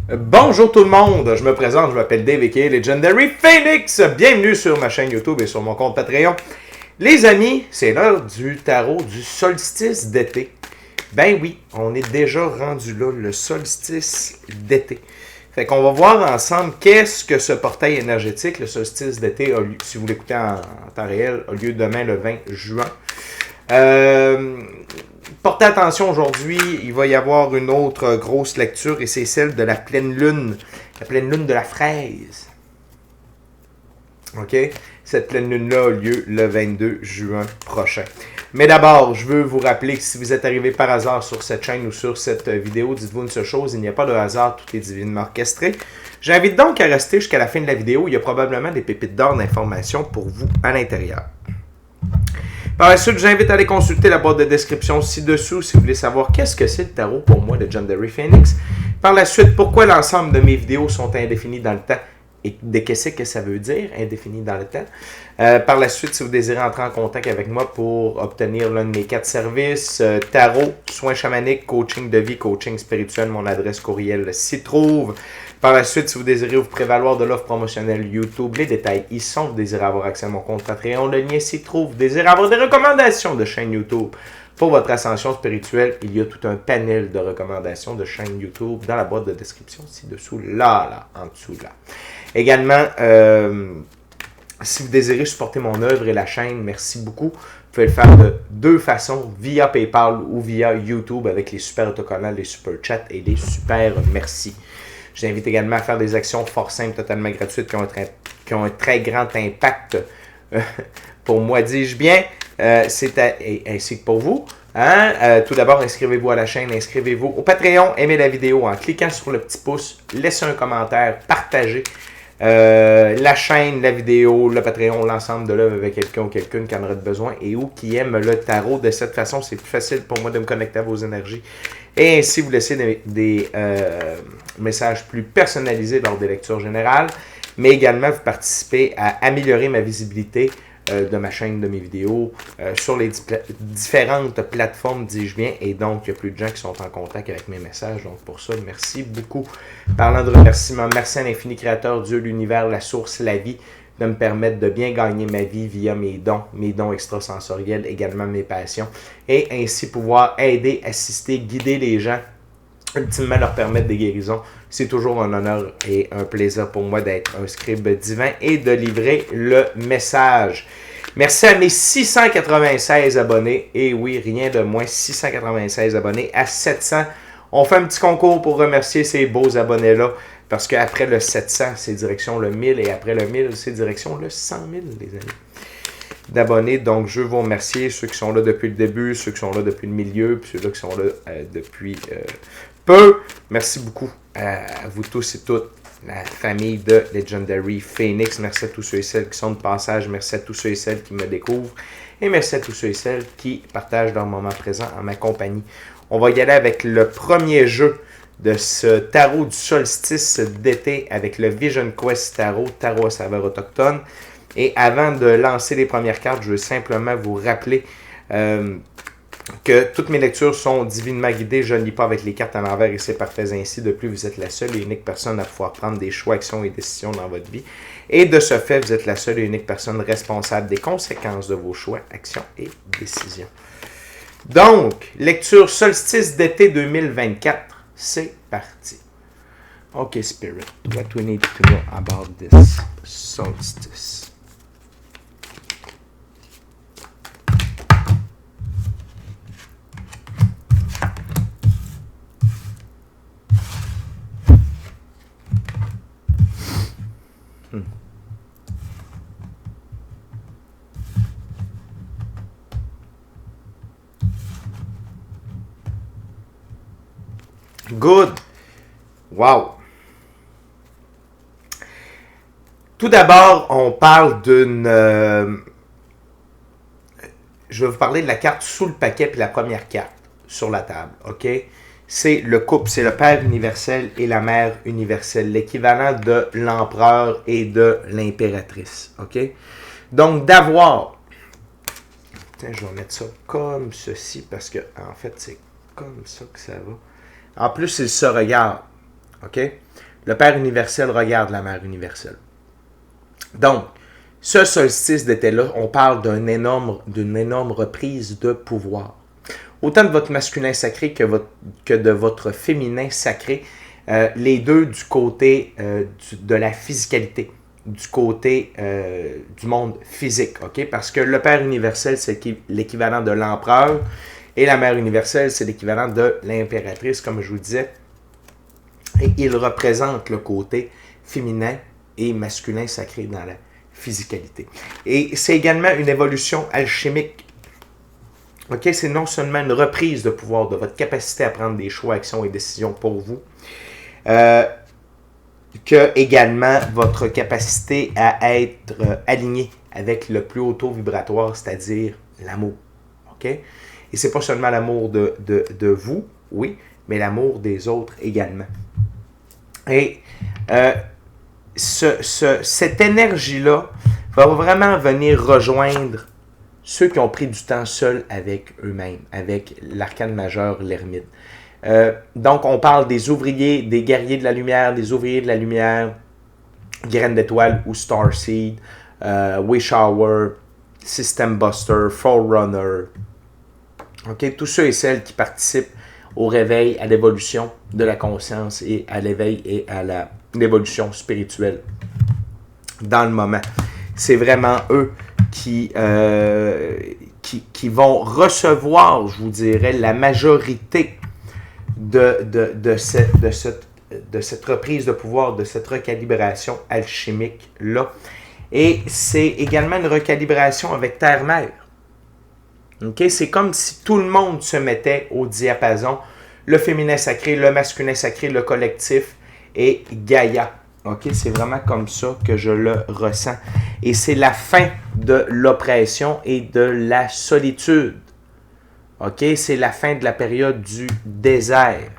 Bonjour tout le monde, je me présente, je m'appelle Dave aka Legendary Phoenix. Bienvenue sur ma chaîne YouTube et sur mon compte Patreon. Les amis, c'est l'heure du tarot du solstice d'été. Ben oui, on est déjà rendu là, le solstice d'été. Fait qu'on va voir ensemble qu'est-ce que ce portail énergétique, le solstice d'été, si vous l'écoutez en temps réel, a lieu demain le 20 juin. Portez attention aujourd'hui, il va y avoir une autre grosse lecture et c'est celle de la pleine lune de la fraise. OK? Cette pleine lune-là a lieu le 22 juin prochain. Mais d'abord, je veux vous rappeler que si vous êtes arrivé par hasard sur cette chaîne ou sur cette vidéo, dites-vous une seule chose, il n'y a pas de hasard, tout est divinement orchestré. J'invite donc à rester jusqu'à la fin de la vidéo, il y a probablement des pépites d'or d'informations pour vous à l'intérieur. Par la suite, j'invite à aller consulter la boîte de description ci-dessous si vous voulez savoir qu'est-ce que c'est le tarot pour moi, Legendary Phoenix. Par la suite, pourquoi l'ensemble de mes vidéos sont indéfinies dans le temps et de qu'est-ce que ça veut dire, indéfini dans le temps. Par la suite, si vous désirez entrer en contact avec moi pour obtenir l'un de mes 4 services, tarot, soins chamaniques, coaching de vie, coaching spirituel, mon adresse courriel s'y trouve. Par la suite, si vous désirez vous prévaloir de l'offre promotionnelle YouTube, les détails y sont. Vous désirez avoir accès à mon compte Patreon, le lien s'y trouve. Vous désirez avoir des recommandations de chaîne YouTube pour votre ascension spirituelle, il y a tout un panel de recommandations de chaîne YouTube dans la boîte de description ci-dessous, là, en dessous, là. Également, si vous désirez supporter mon œuvre et la chaîne, merci beaucoup. Vous pouvez le faire de deux façons, via PayPal ou via YouTube avec les super autocollants, les super chats et les super merci. Je vous invite également à faire des actions fort simples, totalement gratuites, qui ont un très grand impact pour moi, dis-je bien, ainsi que pour vous. Tout d'abord, inscrivez-vous à la chaîne, inscrivez-vous au Patreon, aimez la vidéo en cliquant sur le petit pouce, laissez un commentaire, partagez la chaîne, la vidéo, le Patreon, l'ensemble de l'œuvre avec quelqu'un ou quelqu'une qui en aurait besoin et ou qui aime le tarot. De cette façon, c'est plus facile pour moi de me connecter à vos énergies. Et ainsi, vous laissez des messages plus personnalisés lors des lectures générales, mais également vous participez à améliorer ma visibilité de ma chaîne, de mes vidéos, sur les différentes plateformes, dis-je bien, et donc il y a plus de gens qui sont en contact avec mes messages, donc pour ça, merci beaucoup. Parlant de remerciements, merci à l'infini créateur, Dieu, l'univers, la source, la vie, de me permettre de bien gagner ma vie via mes dons extrasensoriels, également mes passions, et ainsi pouvoir aider, assister, guider les gens, ultimement leur permettre des guérisons. C'est toujours un honneur et un plaisir pour moi d'être un scribe divin et de livrer le message. Merci à mes 696 abonnés. Et oui, rien de moins, 696 abonnés à 700. On fait un petit concours pour remercier ces beaux abonnés-là. Parce qu'après le 700, c'est direction le 1000. Et après le 1000, c'est direction le 100 000, les amis. D'abonnés. Donc, je veux vous remercier ceux qui sont là depuis le début, ceux qui sont là depuis le milieu, puis ceux-là qui sont là depuis peu. Merci beaucoup à vous tous et toutes, la famille de Legendary Phoenix. Merci à tous ceux et celles qui sont de passage. Merci à tous ceux et celles qui me découvrent. Et merci à tous ceux et celles qui partagent leur moment présent en ma compagnie. On va y aller avec le premier jeu de ce tarot du solstice d'été avec le Vision Quest tarot à saveur autochtone. Et avant de lancer les premières cartes, je veux simplement vous rappeler que toutes mes lectures sont divinement guidées. Je ne lis pas avec les cartes à l'envers et c'est parfait ainsi. De plus, vous êtes la seule et unique personne à pouvoir prendre des choix, actions et décisions dans votre vie. Et de ce fait, vous êtes la seule et unique personne responsable des conséquences de vos choix, actions et décisions. Donc, lecture solstice d'été 2024. C'est parti. Ok, Spirit. What we need to know about this solstice? Good. Wow. Tout d'abord, on parle d'une... je vais vous parler de la carte sous le paquet puis la première carte sur la table. OK? C'est le couple, c'est le père universel et la mère universelle. L'équivalent de l'empereur et de l'impératrice. OK? Donc, d'avoir... Tiens, je vais mettre ça comme ceci parce que, en fait, c'est comme ça que ça va. En plus, il se regarde. OK? Le Père universel regarde la Mère universelle. Donc, ce solstice d'été-là, on parle d'une énorme reprise de pouvoir. Autant de votre masculin sacré que de votre féminin sacré, les deux du côté de la physicalité, du côté du monde physique, ok? Parce que le Père universel, c'est l'équivalent de l'empereur, et la Mère universelle, c'est l'équivalent de l'impératrice, comme je vous disais. Et il représente le côté féminin et masculin sacré dans la physicalité. Et c'est également une évolution alchimique. Ok, c'est non seulement une reprise de pouvoir, de votre capacité à prendre des choix, actions et décisions pour vous, que également votre capacité à être aligné avec le plus haut taux vibratoire, c'est-à-dire l'amour. Ok? Et c'est pas seulement l'amour de vous, oui, mais l'amour des autres également. Et cette énergie-là va vraiment venir rejoindre ceux qui ont pris du temps seuls avec eux-mêmes, avec l'arcane majeur, l'ermite. Donc, on parle des ouvriers, des guerriers de la lumière, des ouvriers de la lumière, Graines d'étoile ou Starseed, Wishower, System Buster, Forerunner. Okay? Tous ceux et celles qui participent au réveil, à l'évolution de la conscience et à l'éveil et à l'évolution spirituelle dans le moment. C'est vraiment eux qui vont recevoir, je vous dirais, la majorité de cette reprise de pouvoir, de cette recalibration alchimique-là. Et c'est également une recalibration avec Terre-Mère. Okay? C'est comme si tout le monde se mettait au diapason. Le féminin sacré, le masculin sacré, le collectif et Gaïa. Okay? C'est vraiment comme ça que je le ressens. Et c'est la fin de l'oppression et de la solitude. Okay? C'est la fin de la période du désert.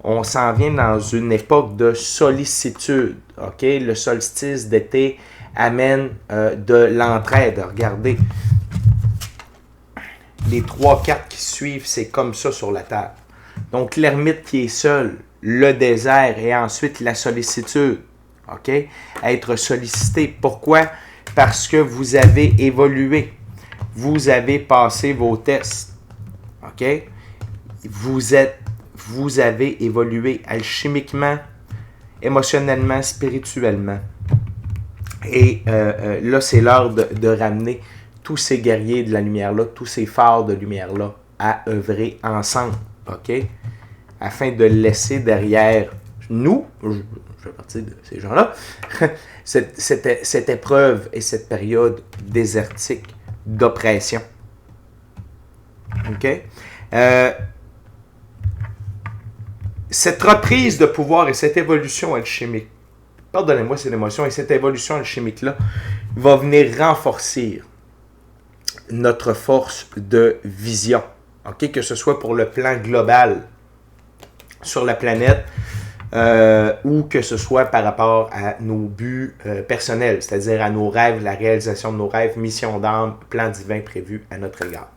On s'en vient dans une époque de sollicitude. Okay? Le solstice d'été amène de l'entraide. Regardez, les 3 cartes qui suivent, c'est comme ça sur la table. Donc, l'ermite qui est seul, le désert et ensuite la sollicitude. OK? Être sollicité. Pourquoi? Parce que vous avez évolué. Vous avez passé vos tests. OK? Vous avez évolué alchimiquement, émotionnellement, spirituellement. Et là, c'est l'heure de ramener tous ces guerriers de la lumière-là, tous ces phares de lumière-là à œuvrer ensemble. OK? Afin de laisser derrière nous, je fais partie de ces gens-là, cette épreuve et cette période désertique d'oppression. OK? Cette reprise de pouvoir et cette évolution alchimique, pardonnez-moi, c'est l'émotion, et cette évolution alchimique-là va venir renforcer notre force de vision. OK? Que ce soit pour le plan global sur la planète ou que ce soit par rapport à nos buts personnels, c'est-à-dire à nos rêves, la réalisation de nos rêves, mission d'âme, plan divin prévu à notre égard.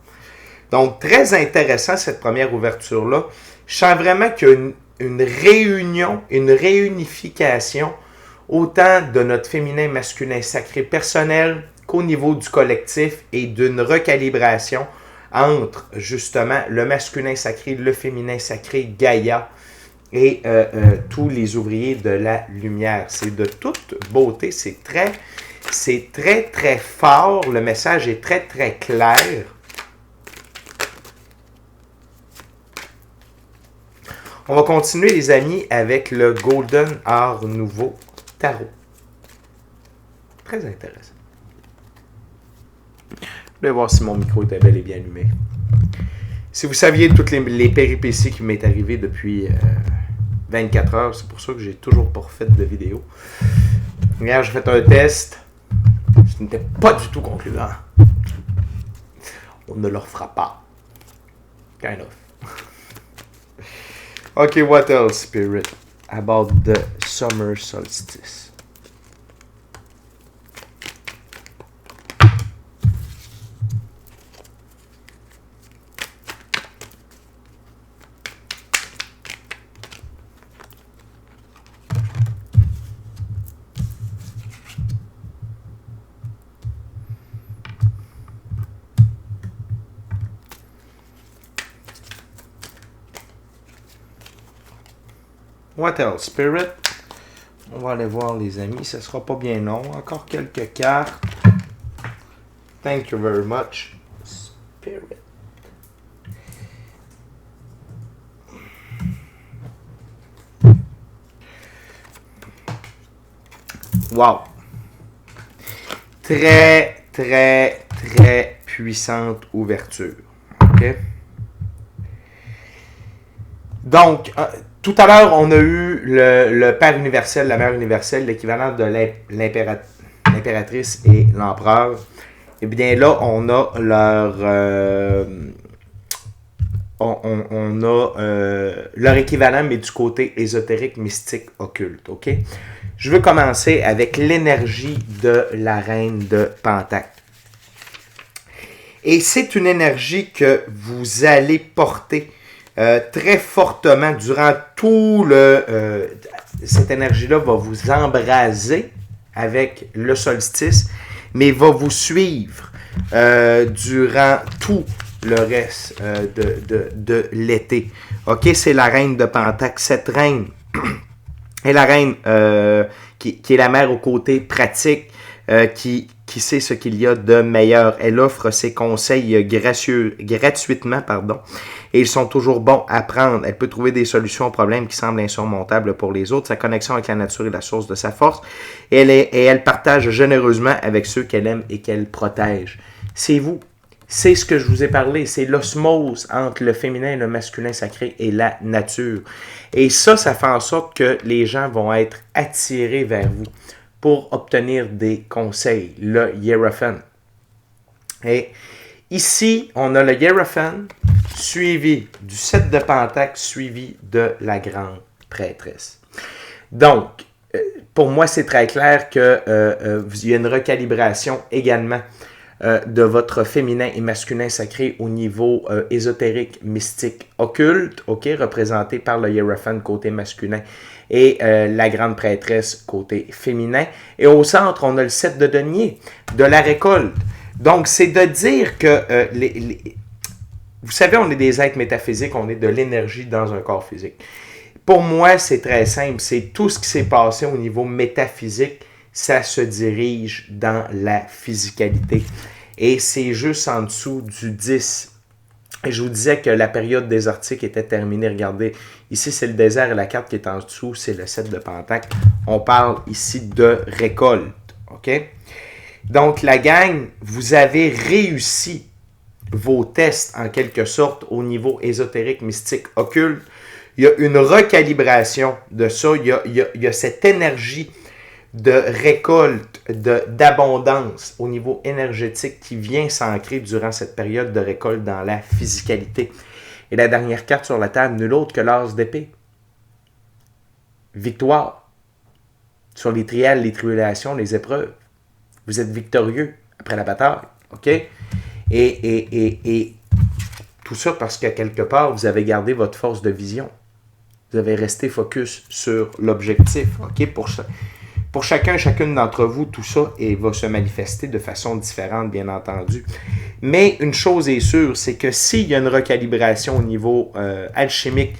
Donc, très intéressant cette première ouverture-là. Je sens vraiment qu'il y a une réunion, une réunification, autant de notre féminin masculin sacré personnel qu'au niveau du collectif et d'une recalibration entre justement le masculin sacré, le féminin sacré, Gaïa et tous les ouvriers de la lumière. C'est de toute beauté, c'est très, très fort, le message est très, très clair. On va continuer, les amis, avec le Golden Art Nouveau Tarot. Très intéressant. Je vais voir si mon micro était bel et bien allumé. Si vous saviez toutes les péripéties qui m'est arrivées depuis 24 heures, c'est pour ça que j'ai toujours pas refait de vidéo. Hier, j'ai fait un test. Ce n'était pas du tout concluant. On ne leur fera pas. Kind of. Okay, what else, Spirit, about the summer solstice? What else? Spirit. On va aller voir les amis, ça sera pas bien long. Encore quelques cartes. Thank you very much. Spirit. Wow. Très, très, très puissante ouverture. OK? Donc, tout à l'heure, on a eu le Père universel, la Mère universelle, l'équivalent de l'impératrice et l'empereur. Et bien là, on a leur équivalent, mais du côté ésotérique, mystique, occulte. OK? Je veux commencer avec l'énergie de la reine de Pentacle. Et c'est une énergie que vous allez porter très fortement durant tout cette énergie-là va vous embraser avec le solstice, mais va vous suivre durant tout le reste de l'été. OK, c'est la reine de Pentacle. Cette reine est la reine qui est la mère au côté pratique, qui sait ce qu'il y a de meilleur. Elle offre ses conseils gratuitement, et ils sont toujours bons à prendre. Elle peut trouver des solutions aux problèmes qui semblent insurmontables pour les autres. Sa connexion avec la nature est la source de sa force. Et elle partage généreusement avec ceux qu'elle aime et qu'elle protège. C'est vous. C'est ce que je vous ai parlé. C'est l'osmose entre le féminin et le masculin sacré et la nature. Et ça fait en sorte que les gens vont être attirés vers vous pour obtenir des conseils, le Hierophant. Et ici, on a le Hierophant suivi du 7 de Pentacle, suivi de la grande prêtresse. Donc, pour moi, c'est très clair qu'il y a une recalibration également de votre féminin et masculin sacré au niveau ésotérique, mystique, occulte, ok, représenté par le Hierophant côté masculin et la grande prêtresse côté féminin. Et au centre, on a le 7 de denier, de la récolte. Donc, c'est de dire que vous savez, on est des êtres métaphysiques, on est de l'énergie dans un corps physique. Pour moi, c'est très simple, c'est tout ce qui s'est passé au niveau métaphysique, ça se dirige dans la physicalité. Et c'est juste en dessous du 10. Et je vous disais que la période désertique était terminée. Regardez, ici c'est le désert et la carte qui est en dessous, c'est le 7 de Pentacle. On parle ici de récolte. OK? Donc la gang, vous avez réussi vos tests en quelque sorte au niveau ésotérique, mystique, occulte. Il y a une recalibration de ça. Il y a cette énergie de récolte, d'abondance au niveau énergétique qui vient s'ancrer durant cette période de récolte dans la physicalité. Et la dernière carte sur la table, nulle autre que l'as d'épée. Victoire sur les trials, les tribulations, les épreuves. Vous êtes victorieux après la bataille. OK? Et tout ça parce que quelque part, vous avez gardé votre force de vision. Vous avez resté focus sur l'objectif. OK? Pour chacune d'entre vous, tout ça va se manifester de façon différente, bien entendu. Mais une chose est sûre, c'est que s'il y a une recalibration au niveau alchimique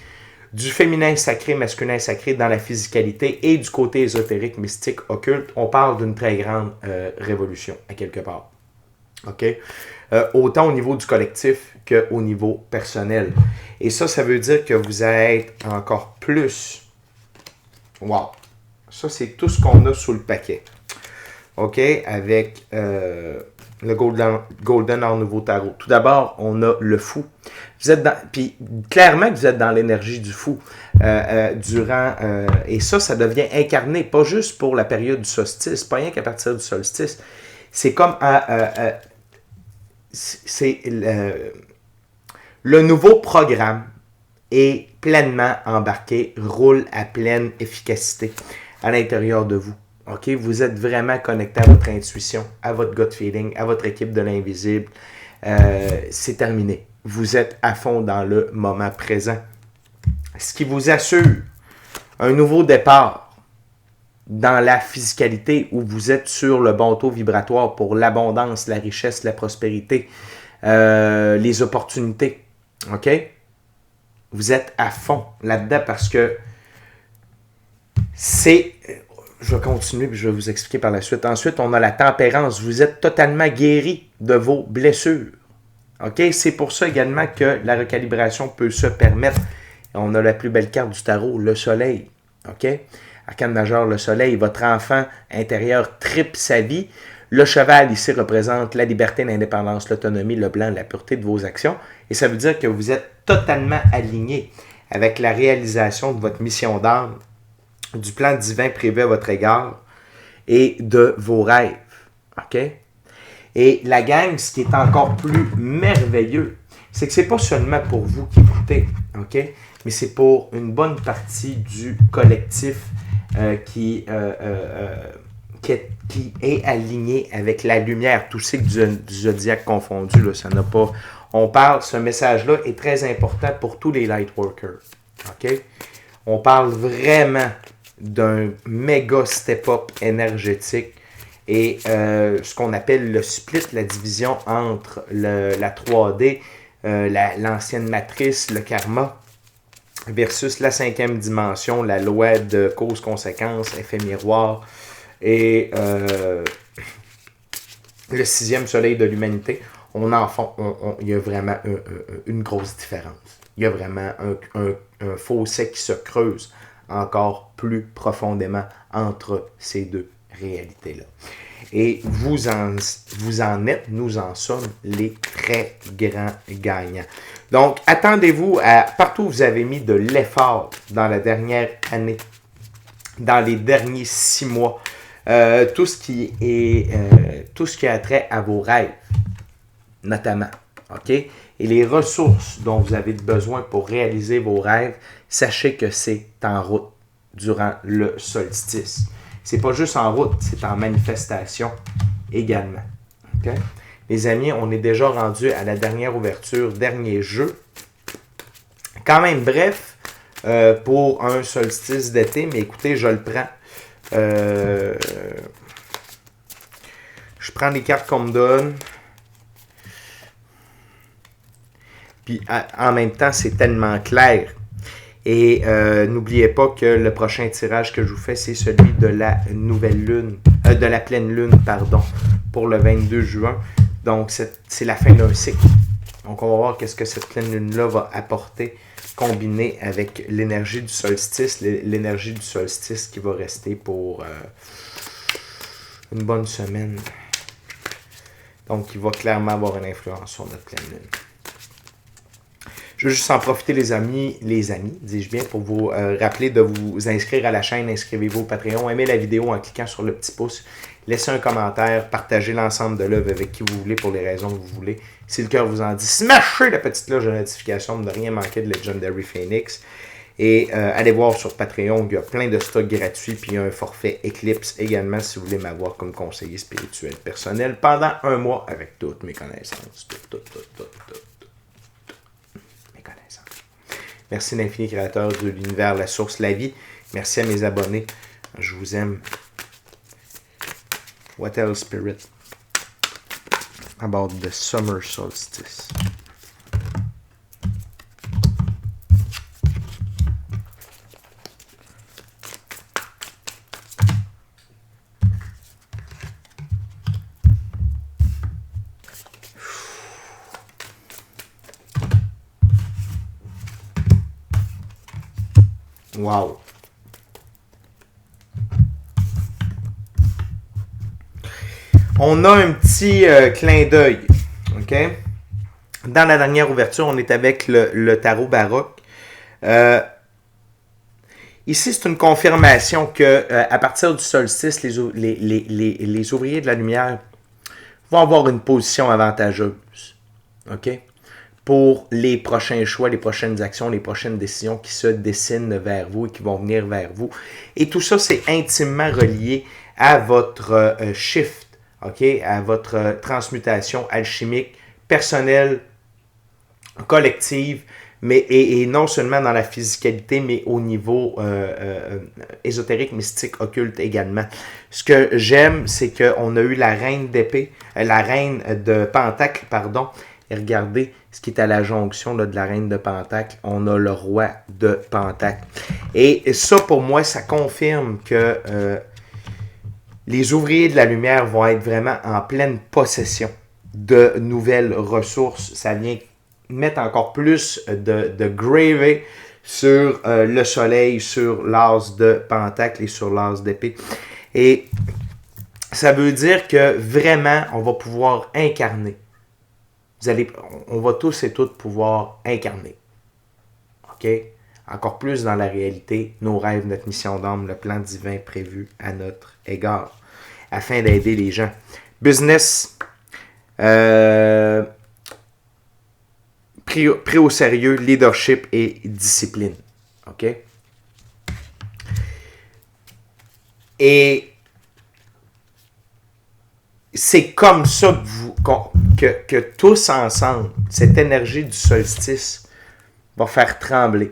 du féminin sacré, masculin sacré dans la physicalité et du côté ésotérique, mystique, occulte, on parle d'une très grande révolution, à quelque part. OK? Autant au niveau du collectif qu'au niveau personnel. Et ça veut dire que vous allez être encore plus... Wow! Ça, c'est tout ce qu'on a sous le paquet. OK? Avec le Golden Art Nouveau Tarot. Tout d'abord, on a le fou. Vous êtes dans... Puis, clairement que vous êtes dans l'énergie du fou. Et ça devient incarné, pas juste pour la période du solstice, pas rien qu'à partir du solstice. C'est comme... c'est le nouveau programme est pleinement embarqué, roule à pleine efficacité à l'intérieur de vous. OK? Vous êtes vraiment connecté à votre intuition, à votre gut feeling, à votre équipe de l'invisible. C'est terminé. Vous êtes à fond dans le moment présent. Ce qui vous assure un nouveau départ dans la physicalité où vous êtes sur le bon taux vibratoire pour l'abondance, la richesse, la prospérité, les opportunités. OK? Vous êtes à fond là-dedans parce que Je vais continuer puis je vais vous expliquer par la suite. Ensuite, on a la tempérance. Vous êtes totalement guéri de vos blessures. OK? C'est pour ça également que la recalibration peut se permettre. On a la plus belle carte du tarot, le soleil. OK? Arcane majeur, le soleil. Votre enfant intérieur tripe sa vie. Le cheval ici représente la liberté, l'indépendance, l'autonomie, le blanc, la pureté de vos actions. Et ça veut dire que vous êtes totalement aligné avec la réalisation de votre mission d'âme, du plan divin prévu à votre égard et de vos rêves. OK? Et la gang, ce qui est encore plus merveilleux, c'est que c'est pas seulement pour vous qui écoutez, OK? Mais c'est pour une bonne partie du collectif qui est aligné avec la lumière, tout cycle du zodiaque confondu. Là, ça n'a pas. On parle, ce message-là est très important pour tous les lightworkers. OK? On parle vraiment d'un méga step-up énergétique et ce qu'on appelle le split, la division entre la 3D, l'ancienne matrice, le karma, versus la 5e dimension, la loi de cause-conséquence, effet miroir, et le 6e soleil de l'humanité. Il y a vraiment une grosse différence. Il y a vraiment un fossé qui se creuse encore plus profondément entre ces deux réalités-là. Et vous en êtes, nous en sommes les très grands gagnants. Donc, attendez-vous à, partout où vous avez mis de l'effort dans la dernière année, dans les derniers 6 mois, tout ce qui a trait à vos rêves, notamment, OK? Et les ressources dont vous avez besoin pour réaliser vos rêves, sachez que c'est en route durant le solstice. C'est pas juste en route, c'est en manifestation également. OK? Les amis, on est déjà rendu à la dernière ouverture, dernier jeu. Quand même bref pour un solstice d'été, mais écoutez, je le prends. Je prends les cartes qu'on me donne. Puis en même temps, c'est tellement clair. Et n'oubliez pas que le prochain tirage que je vous fais, c'est celui de la nouvelle lune, de la pleine lune, pardon, pour le 22 juin. Donc, c'est la fin d'un cycle. Donc, on va voir qu'est-ce que cette pleine lune-là va apporter, combiné avec l'énergie du solstice, l'énergie du solstice qui va rester pour une bonne semaine. Donc, il va clairement avoir une influence sur notre pleine lune. Je veux juste en profiter, les amis, dis-je bien, pour vous rappeler de vous inscrire à la chaîne, inscrivez-vous au Patreon, aimez la vidéo en cliquant sur le petit pouce, laissez un commentaire, partagez l'ensemble de l'œuvre avec qui vous voulez pour les raisons que vous voulez. Si le cœur vous en dit, smashez la petite cloche de notification pour ne rien manquer de Legendary Phoenix. Et allez voir sur Patreon, il y a plein de stocks gratuits, puis il y a un forfait Eclipse également si vous voulez m'avoir comme conseiller spirituel personnel pendant un mois avec toutes mes connaissances. Tout. Merci l'infini créateur de l'univers, la source, la vie. Merci à mes abonnés. Je vous aime. What else, Spirit? About the summer solstice. Wow! On a un petit clin d'œil, OK? Dans la dernière ouverture, on est avec le tarot baroque. Ici, c'est une confirmation que à partir du solstice, les ouvriers de la lumière vont avoir une position avantageuse, OK? Pour les prochains choix, les prochaines actions, les prochaines décisions qui se dessinent vers vous et qui vont venir vers vous. Et tout ça, c'est intimement relié à votre shift, OK? À votre transmutation alchimique, personnelle, collective, mais et non seulement dans la physicalité, mais au niveau ésotérique, mystique, occulte également. Ce que j'aime, c'est qu'on a eu la reine d'épée, la reine de pentacle, pardon. Et regardez, ce qui est à la jonction là, de la reine de Pentacle, on a le roi de Pentacle. Et ça, pour moi, ça confirme que les ouvriers de la lumière vont être vraiment en pleine possession de nouvelles ressources. Ça vient mettre encore plus de gravy sur le soleil, sur l'as de Pentacle et sur l'as d'épée. Et ça veut dire que vraiment, on va pouvoir incarner. On va tous et toutes pouvoir incarner. OK? Encore plus dans la réalité, nos rêves, notre mission d'âme, le plan divin prévu à notre égard, afin d'aider les gens. Business, pris au sérieux, leadership et discipline. OK? Et c'est comme ça que tous ensemble, cette énergie du solstice va faire trembler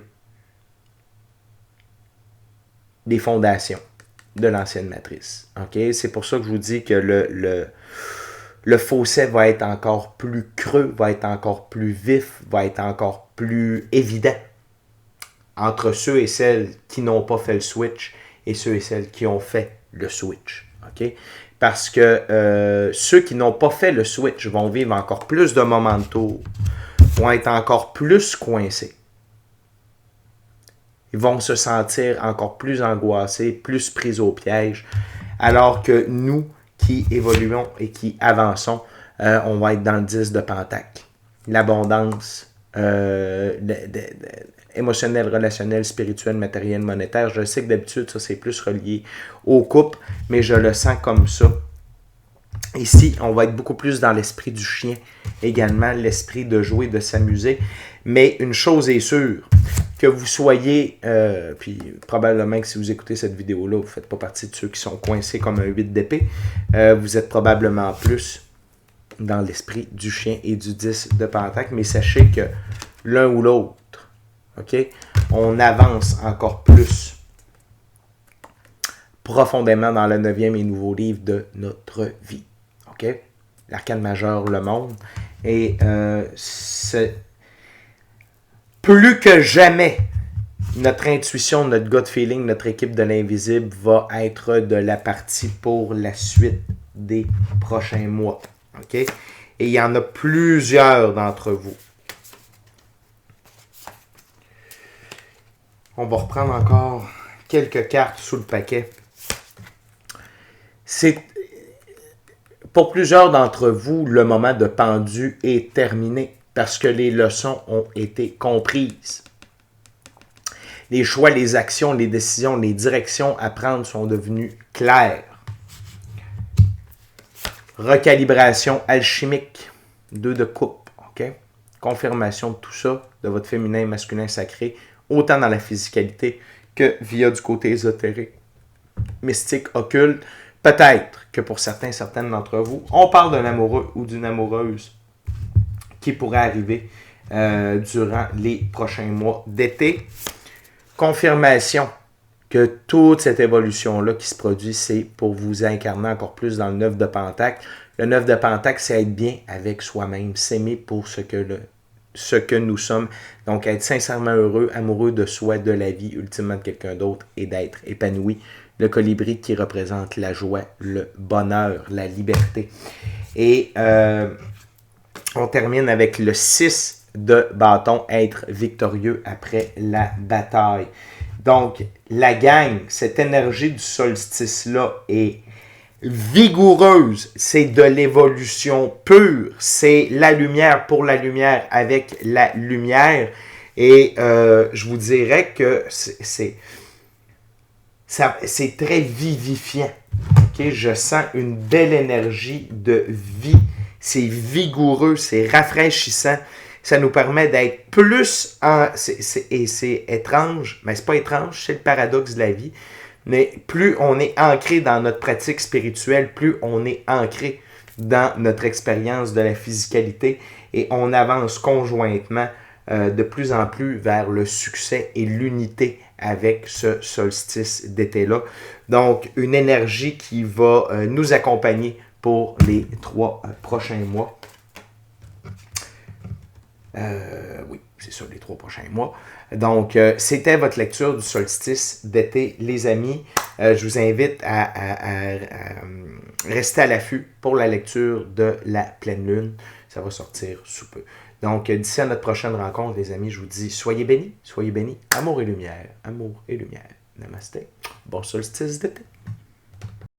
les fondations de l'ancienne matrice. Okay? C'est pour ça que je vous dis que le fossé va être encore plus creux, va être encore plus vif, va être encore plus évident entre ceux et celles qui n'ont pas fait le switch et ceux et celles qui ont fait le switch. Okay? Parce que ceux qui n'ont pas fait le switch vont vivre encore plus de moments de tour, vont être encore plus coincés. Ils vont se sentir encore plus angoissés, plus pris au piège, alors que nous qui évoluons et qui avançons, on va être dans le 10 de Pentacle. L'abondance émotionnelle, relationnelle, spirituelle, matérielle, monétaire. Je sais que d'habitude, ça c'est plus relié au couple, mais je le sens comme ça. Ici, on va être beaucoup plus dans l'esprit du chien, également l'esprit de jouer, de s'amuser. Mais une chose est sûre, que vous soyez, puis probablement que si vous écoutez cette vidéo-là, vous ne faites pas partie de ceux qui sont coincés comme un 8 d'épée, vous êtes probablement plus dans l'esprit du chien et du 10 de Pentacle, mais sachez que l'un ou l'autre, OK, on avance encore plus profondément dans le 9e et nouveau livre de notre vie. OK? L'arcane majeur, le monde. Et c'est plus que jamais, notre intuition, notre gut feeling, notre équipe de l'invisible va être de la partie pour la suite des prochains mois. OK? Et il y en a plusieurs d'entre vous. On va reprendre encore quelques cartes sous le paquet. C'est pour plusieurs d'entre vous, le moment de pendu est terminé parce que les leçons ont été comprises. Les choix, les actions, les décisions, les directions à prendre sont devenues claires. Recalibration alchimique, 2 de coupe, OK? Confirmation de tout ça, de votre féminin et masculin sacré, autant dans la physicalité que via du côté ésotérique, mystique, occulte. Peut-être que pour certaines d'entre vous, on parle d'un amoureux ou d'une amoureuse qui pourrait arriver durant les prochains mois d'été. Confirmation que toute cette évolution-là qui se produit, c'est pour vous incarner encore plus dans le 9 de Pentacle. Le 9 de Pentacle, c'est être bien avec soi-même, s'aimer pour ce que nous sommes. Donc, être sincèrement heureux, amoureux de soi, de la vie, ultimement de quelqu'un d'autre et d'être épanoui. Le colibri qui représente la joie, le bonheur, la liberté. Et on termine avec le 6 de bâton, être victorieux après la bataille. Donc, la gang, cette énergie du solstice-là est vigoureuse. C'est de l'évolution pure. C'est la lumière pour la lumière avec la lumière. Et je vous dirais que c'est très vivifiant. Okay? Je sens une belle énergie de vie. C'est vigoureux, c'est rafraîchissant. Ça nous permet d'être plus et c'est étrange, mais c'est pas étrange, c'est le paradoxe de la vie. Mais plus on est ancré dans notre pratique spirituelle, plus on est ancré dans notre expérience de la physicalité et on avance conjointement de plus en plus vers le succès et l'unité avec ce solstice d'été-là. Donc, une énergie qui va nous accompagner pour les 3 prochains mois. Oui, c'est ça, les 3 prochains mois. Donc, c'était votre lecture du solstice d'été, les amis. Je vous invite à rester à l'affût pour la lecture de la pleine lune. Ça va sortir sous peu. Donc, d'ici à notre prochaine rencontre, les amis, je vous dis, soyez bénis, amour et lumière, amour et lumière. Namasté. Bon solstice d'été.